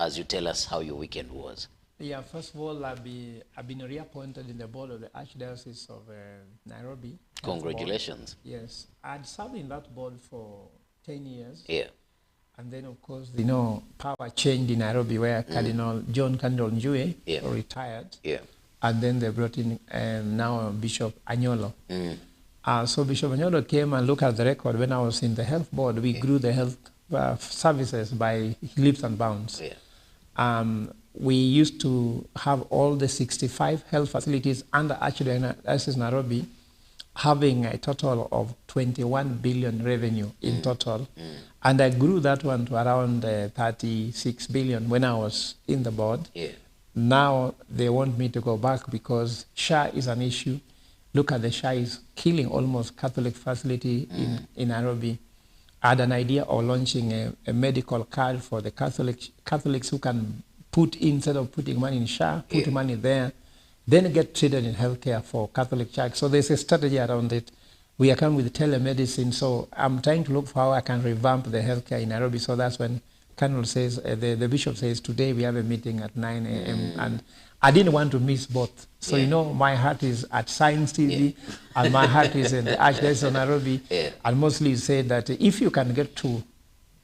as you tell us how your weekend was. Yeah, first of all, I've been reappointed in the board of the Archdiocese of Nairobi. Health Board. Congratulations. Yes, I'd served in that board for 10 years. Yeah. And then, of course, power changed in Nairobi where John Cardinal Njue retired. Yeah. And then they brought in now Bishop Anyolo. So Bishop Anyolo came and looked at the record. When I was in the health board, we grew the health services by leaps and bounds. Yeah. We used to have all the 65 health facilities under Archdiocese Nairobi having a total of 21 billion revenue in total. And I grew that one to around 36 billion when I was in the board. Yeah. Now they want me to go back because SHA is an issue. Look at the SHA is killing almost Catholic facility in Nairobi. I had an idea of launching a medical card for the Catholics who can put in, instead of putting money in SHA, put money there, then get treated in healthcare for Catholic Church. So there's a strategy around it. We are coming with telemedicine, so I'm trying to look for how I can revamp the healthcare in Nairobi. So that's when Colonel says, the bishop says, today we have a meeting at 9 a.m. And I didn't want to miss both. So, my heart is at Science TV, and my heart is in the Archdiocese of Nairobi. And mostly said that if you can get two,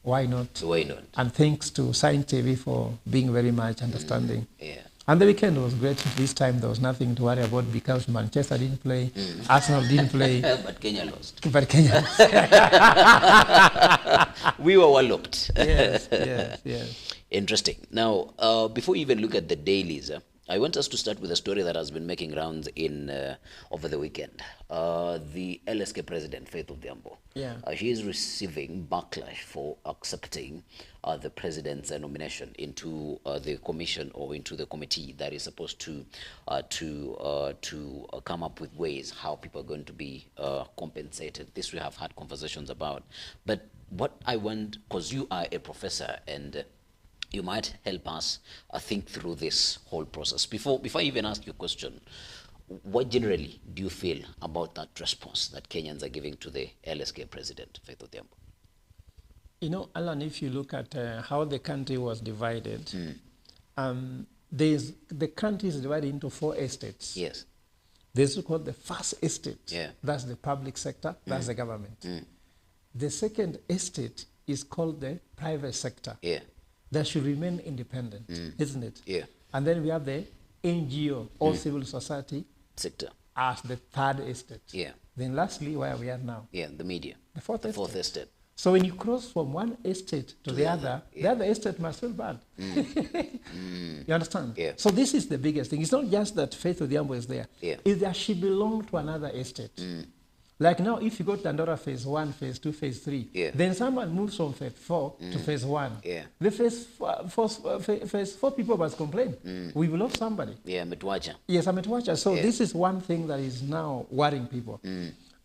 why not? Why not? And thanks to Science TV for being very much understanding. Yeah. And the weekend was great. This time there was nothing to worry about because Manchester didn't play, Arsenal didn't play. But Kenya lost. But Kenya lost. We were walloped. Yes. Interesting. Now, before we even look at the dailies, I want us to start with a story that has been making rounds over the weekend. The LSK president, Faith Odhiambo, she is receiving backlash for accepting the president's nomination into the commission or into the committee that is supposed to come up with ways how people are going to be compensated. This we have had conversations about. But what I want, because you are a professor and you might help us think through this whole process. Before I even ask you a question, what generally do you feel about that response that Kenyans are giving to the LSK president, Faith Odhiambo? Alan, if you look at how the country was divided, the country is divided into 4 estates. Yes. There's what's called the first estate. Yeah. That's the public sector. That's the government. The second estate is called the private sector. Yeah. That should remain independent, isn't it? Yeah. And then we have the NGO, or civil society sector, as the third estate. Yeah. Then lastly, where we are now. Yeah, the media. The fourth estate. So when you cross from one estate to the other, the other estate must feel bad. You understand? Yeah. So this is the biggest thing. It's not just that Faith Odhiambo is there. Yeah. It's that she belongs to another estate. Like now, if you go to Dandora phase 1, phase 2, phase 3, then someone moves from phase 4 to phase 1. Yeah. The phase 4 people must complain. We've lost somebody. Yeah, Metwacha. Yes, I'm Metwacha. So this is one thing that is now worrying people.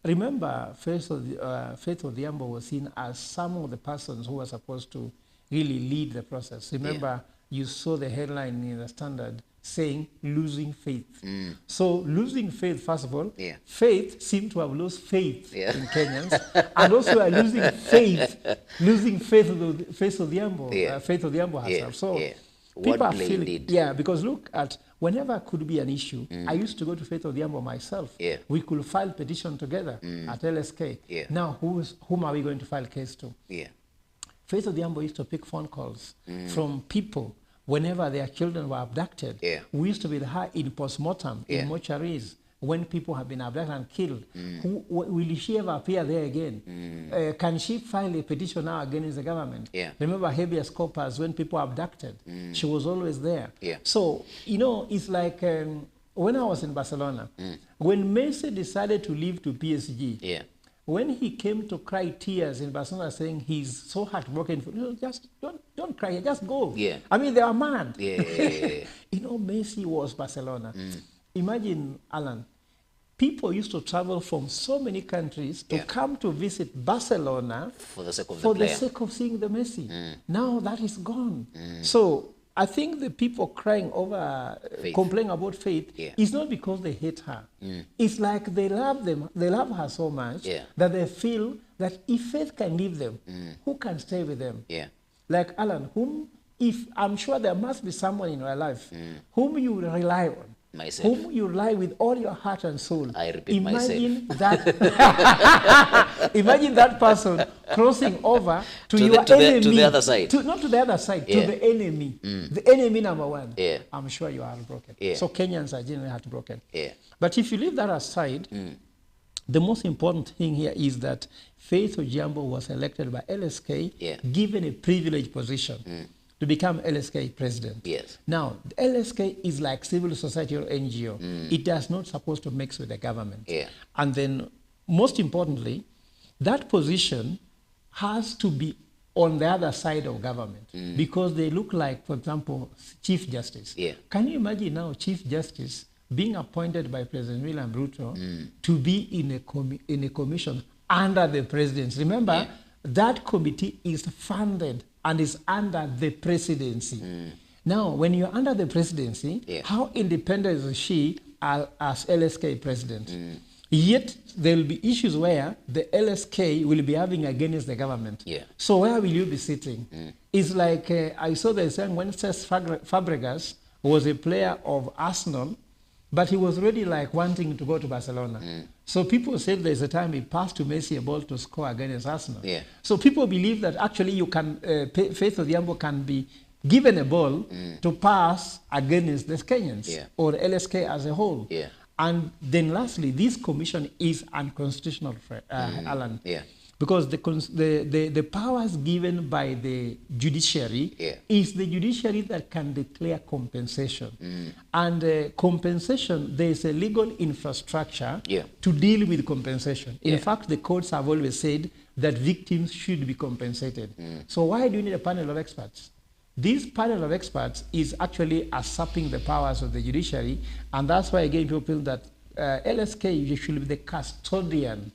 Remember, Faith Odhiambo was seen as some of the persons who were supposed to really lead the process. Remember, you saw the headline in the Standard saying losing faith. So losing faith, first of all, faith seemed to have lost faith in Kenyans, and also are losing faith Odhiambo, Faith Odhiambo herself. So people are feeling, because look at, whenever could be an issue, I used to go to Faith Odhiambo myself. We could file petition together at LSK. Now, whom are we going to file case to? Faith Odhiambo used to pick phone calls from people whenever their children were abducted. We used to be with her in postmortem, in mortuaries, when people have been abducted and killed. Will she ever appear there again? Can she file a petition now against the government? Remember habeas corpus, when people are abducted, she was always there. So, it's like when I was in Barcelona, when Messi decided to leave to PSG, when he came to cry tears in Barcelona saying he's so heartbroken, just don't cry, just go. I mean, they are mad. Messi was Barcelona. Imagine, Alan, people used to travel from so many countries to come to visit Barcelona for the sake of the sake of seeing the Messi. Now that is gone. So I think the people crying over, complaining about Faith, is not because they hate her. It's like they love her so much that they feel that if Faith can leave them, who can stay with them? Like Alan, if I'm sure there must be someone in your life whom you rely on. Myself. Whom you rely with all your heart and soul. I repeat imagine myself. Imagine that person crossing over to your enemy. To the other side. Not to the other side, to the enemy. The enemy number one. I'm sure you are heartbroken. So Kenyans are generally heartbroken. But if you leave that aside, the most important thing here is that Faith Odhiambo was elected by LSK, given a privileged position. To become LSK president. Yes. Now, the LSK is like civil society or NGO. It does not supposed to mix with the government. And then, most importantly, that position has to be on the other side of government because they look like, for example, Chief Justice. Can you imagine now Chief Justice being appointed by President William Ruto to be in a commission under the presidency? Remember, that committee is funded and is under the presidency. Now, when you're under the presidency, how independent is she as LSK president? Yet, there will be issues where the LSK will be having against the government. So where will you be sitting? It's like, I saw the saying when Cesc Fabregas was a player of Arsenal, but he was already like wanting to go to Barcelona. So people said there's a time he passed to Messi a ball to score against Arsenal. So people believe that actually you can, Faith Odhiambo can be given a ball to pass against the Kenyans or LSK as a whole. And then lastly, this commission is unconstitutional, Alan. Because the powers given by the judiciary is the judiciary that can declare compensation. And compensation, there is a legal infrastructure to deal with compensation. In fact, the courts have always said that victims should be compensated. So why do you need a panel of experts? This panel of experts is actually usurping the powers of the judiciary, and that's why, again, people feel that LSK should be the custodian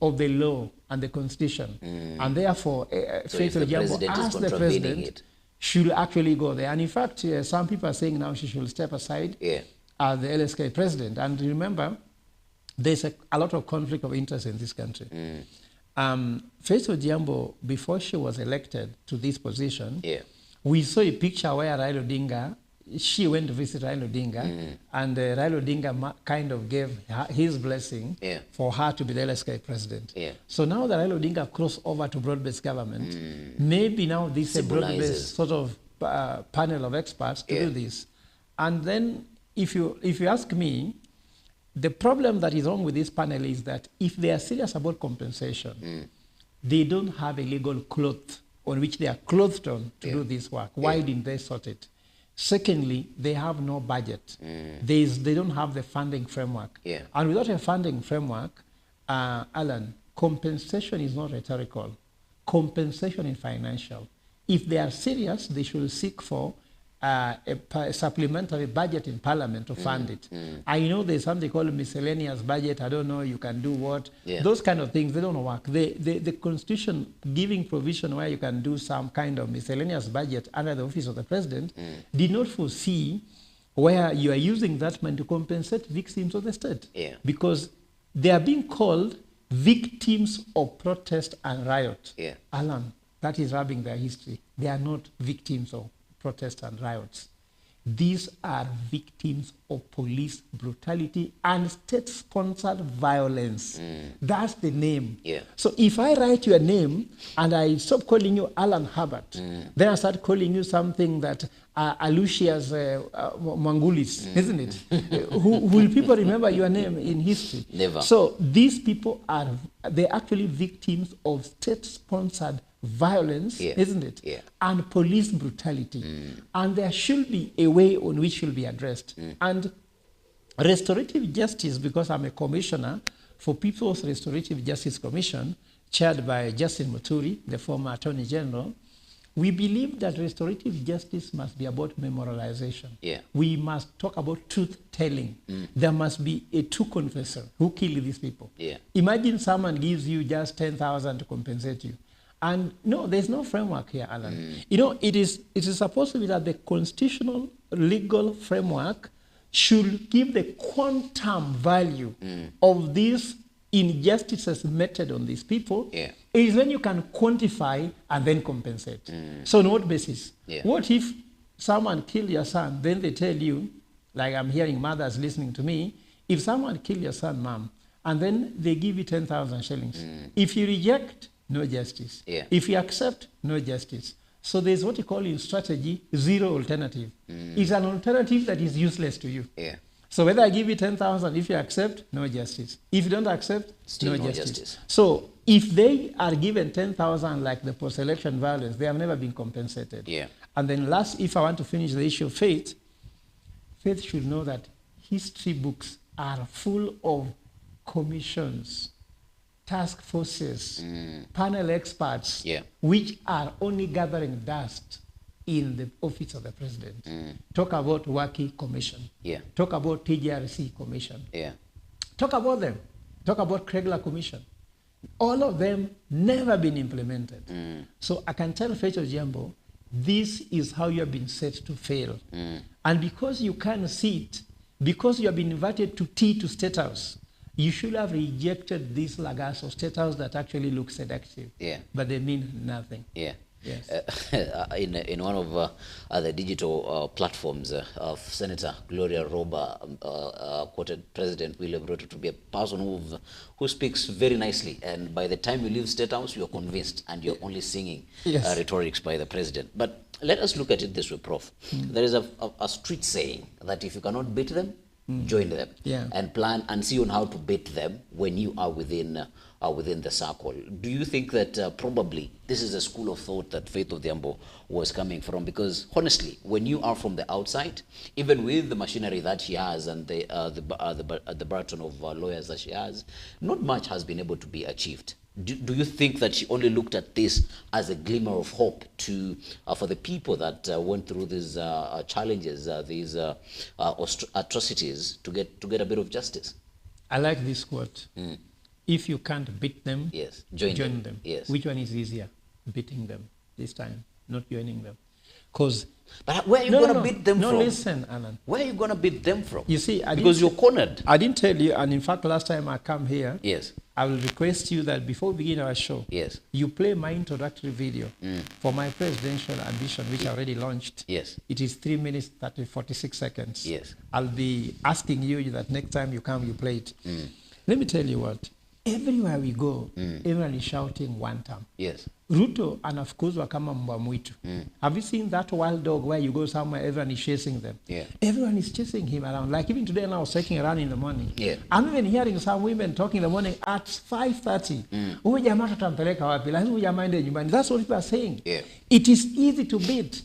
of the law and the constitution. And therefore, Faith Odhiambo, as the president, should actually go there. And in fact, some people are saying now she should step aside as the LSK president. And remember, there's a lot of conflict of interest in this country. Faith Odhiambo, before she was elected to this position, we saw a picture where Raila Odinga, she went to visit Raila Odinga, and Raila Odinga kind of gave his blessing for her to be the LSK president. So now that Raila Odinga crossed over to broad-based government, maybe now this is a broad-based sort of panel of experts to do this. And then if you ask me, the problem that is wrong with this panel is that if they are serious about compensation, they don't have a legal cloth on which they are clothed on to do this work. Why didn't they sort it? Secondly, they have no budget. They don't have the funding framework. And without a funding framework, Alan, compensation is not rhetorical. Compensation is financial. If they are serious, they should seek for a supplementary budget in Parliament to fund it. I know there's something called miscellaneous budget. I don't know, you can do what. Those kind of things, they don't work. The Constitution giving provision where you can do some kind of miscellaneous budget under the office of the president did not foresee where you are using that money to compensate victims of the state. Because they are being called victims of protest and riot. Alan, that is rubbing their history. They are not victims of protests and riots. These are victims of police brutality and state-sponsored violence. That's the name. So if I write your name and I stop calling you Alan Herbert, then I start calling you something that Alucius Mangulis, isn't it? Will people remember your name in history? Never. So these people they're actually victims of state-sponsored violence, isn't it? And police brutality. And there should be a way on which should be addressed. And restorative justice, because I'm a commissioner for People's Restorative Justice Commission, chaired by Justin Muturi, the former Attorney General, we believe that restorative justice must be about memorialization. We must talk about truth-telling. There must be a true confessor who killed these people. Imagine someone gives you just 10,000 to compensate you. And no, there's no framework here, Alan. You know, it is supposed to be that the constitutional legal framework should give the quantum value of this injustices meted on these people, is when you can quantify and then compensate. So on what basis? What if someone killed your son, then they tell you, like I'm hearing mothers listening to me, if someone killed your son, mom, and then they give you 10,000 shillings. If you reject, no justice. If you accept, no justice. So there's what you call in strategy, zero alternative. It's an alternative that is useless to you. So whether I give you 10,000, if you accept, no justice. If you don't accept, still no justice. So if they are given 10,000 like the post-election violence, they have never been compensated. And then last, if I want to finish the issue of faith, faith should know that history books are full of commissions, task forces, panel experts, which are only gathering dust in the office of the president. Talk about Waki Commission. Talk about TJRC Commission. Talk about them. Talk about Kregler Commission. All of them never been implemented. So I can tell Faith Odhiambo, this is how you have been set to fail. And because you can't see it, because you have been invited to tea to State House, you should have rejected these lagasse of State House that actually look seductive, but they mean nothing. Yes. In one of the digital platforms, Senator Gloria Roba quoted President William Ruto to be a person who speaks very nicely, and by the time you leave State House, you're convinced, and you're only singing rhetorics by the president. But let us look at it this way, Prof. There is a street saying that if you cannot beat them, join them, and plan and see on how to beat them when you are within the circle. Do you think that probably this is a school of thought that Faith Odhiambo was coming from? Because honestly, when you are from the outside, even with the machinery that she has and the baton of lawyers that she has, not much has been able to be achieved. Do you think that she only looked at this as a glimmer of hope for the people that went through these challenges, these atrocities, to get a bit of justice? I like this quote. If you can't beat them, join them. Which one is easier? Beating them this time, not joining them. But where are you going to beat them from? No, listen, Alan. Where are you going to beat them from? You see, because you're cornered. I didn't tell you, and in fact, last time I come here, I will request you that before we begin our show, you play my introductory video for my presidential ambition, which I already launched. It is 3 minutes, 46 seconds. I'll be asking you that next time you come, you play it. Let me tell you what. Everywhere we go, everyone is shouting one term. Ruto anafukuzwa kama mbwa mwitu. Have you seen that wild dog where you go somewhere, everyone is chasing them? Everyone is chasing him around. Like even today, I was checking around in the morning. I'm even hearing some women talking in the morning at 5:30. Huyu jamaa tutampeleka wapi? Lazima jamaa ende nyumbani. That's what people are saying. It is easy to beat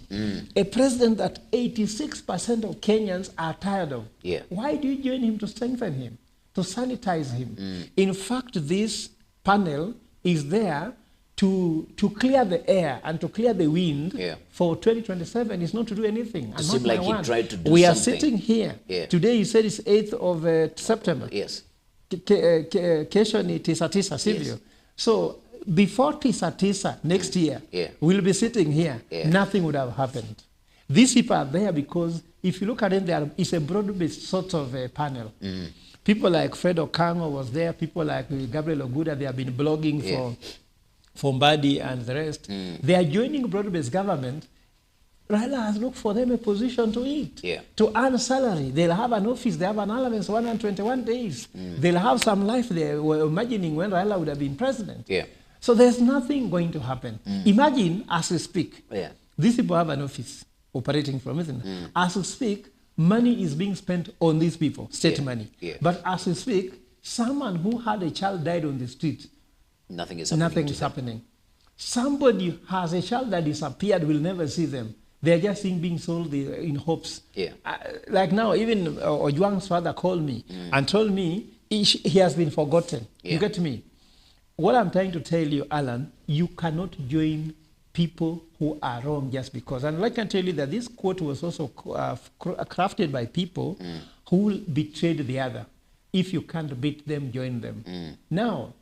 a president that 86% of Kenyans are tired of. Why do you join him to strengthen him? To sanitize him. In fact, this panel is there to clear the air and to clear the wind for 2027. Is not to do anything. It seems like he tried to do we something. Are sitting here. Today, you said it's 8th of September. Kesho ni tisa sivyo? So before tisa next year, we'll be sitting here. Nothing would have happened. These people are there because if you look at it, it's a broad-based sort of panel. People like Fred Okango was there. People like Gabriel Oguda, they have been blogging for Mbadi and the rest. They are joining broad-based government. Raila has looked for them a position to eat, to earn salary. They'll have an office. They have an allowance 121 days. They'll have some life they were imagining when Raila would have been president. So there's nothing going to happen. Imagine, as we speak, these people have an office operating from, isn't it? As we speak, money is being spent on these people, state money. But as we speak, someone who had a child died on the street. Nothing is happening. Somebody has a child that disappeared, will never see them. They're just being sold in hopes. Like now, even Ojwang's father called me and told me he has been forgotten. You get me? What I'm trying to tell you, Alan, you cannot join people who are wrong just because. And I can tell you that this quote was also crafted by people who betrayed the other. If you can't beat them, join them. Now,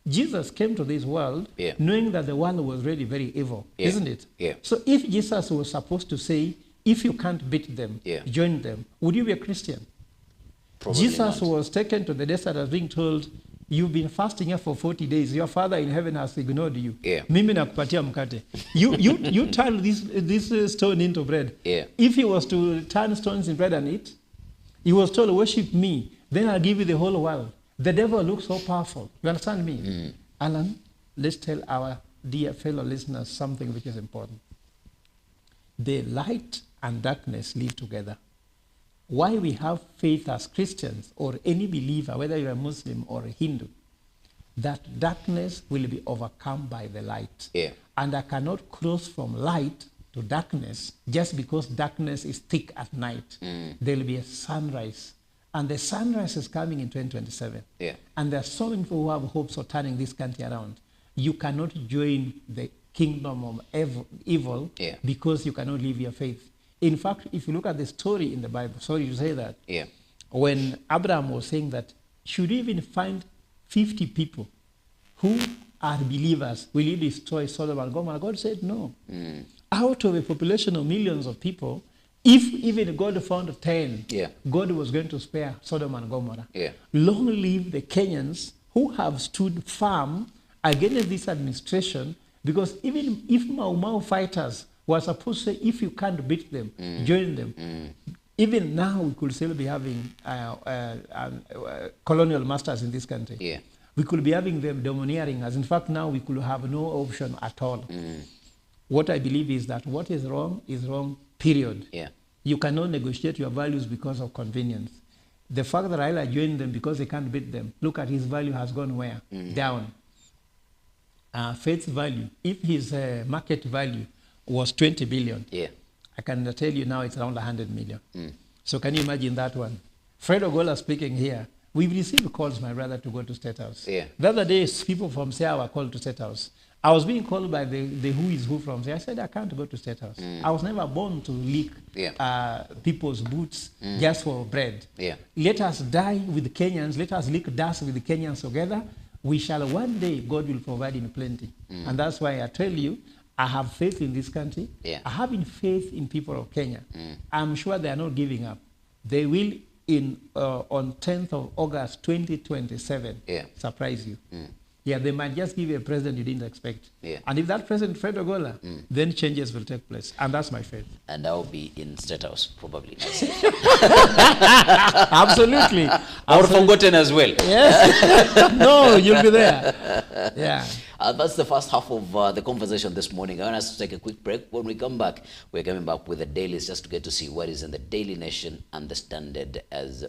Jesus came to this world knowing that the world was really very evil, isn't it? So if Jesus was supposed to say, if you can't beat them, join them, would you be a Christian? Probably Jesus not. was taken to the desert as being told, you've been fasting here for 40 days. Your father in heaven has ignored you. Yeah. Mimi nakupatia mkate. You turn this stone into bread. Yeah. If he was to turn stones in bread and eat, he was told, worship me, then I'll give you the whole world. The devil looks so powerful. You understand me? Alan, let's tell our dear fellow listeners something which is important. The light and darkness live together. Why we have faith as Christians or any believer, whether you're a Muslim or a Hindu, that darkness will be overcome by the light. Yeah. And I cannot cross from light to darkness just because darkness is thick at night. There will be a sunrise. And the sunrise is coming in 2027. Yeah. And there are so many people who have hopes of turning this country around. You cannot join the kingdom of evil because you cannot live your faith. In fact, if you look at the story in the Bible, sorry to say that, when Abraham was saying that, should we even find 50 people who are believers, will you destroy Sodom and Gomorrah? God said no. Out of a population of millions of people, if even God found 10, God was going to spare Sodom and Gomorrah. Long live the Kenyans who have stood firm against this administration, because even if Mau Mau fighters were supposed to say, if you can't beat them, join them. Even now, we could still be having colonial masters in this country. We could be having them domineering us. In fact, now we could have no option at all. What I believe is that what is wrong, period. You cannot negotiate your values because of convenience. The fact that Raila joined them because they can't beat them, look at his value has gone where? Down. Faith's value, if his market value was 20 billion, I can tell you now it's around 100 million. So can you imagine that one? Fred Ogola speaking here. We've received calls, my brother, to go to State House. The other day, people from SIA were called to State House. I was being called by the who is who from SIA. I said, I can't go to State House. I was never born to lick people's boots just for bread. Let us die with the Kenyans. Let us lick dust with the Kenyans together. We shall one day, God will provide in plenty. And that's why I tell you, I have faith in this country. I have faith in people of Kenya. I'm sure they are not giving up. They will, on 10th of August 2027, surprise you. They might just give you a president you didn't expect. And if that president, Fred Ogola, then changes will take place. And that's my faith. And I'll be in State House, probably. Absolutely. Or forgotten as well. Yes. No, you'll be there. That's the first half of the conversation this morning. I want us to take a quick break. When we come back, we're coming back with the dailies just to get to see what is in the Daily Nation and the Standard as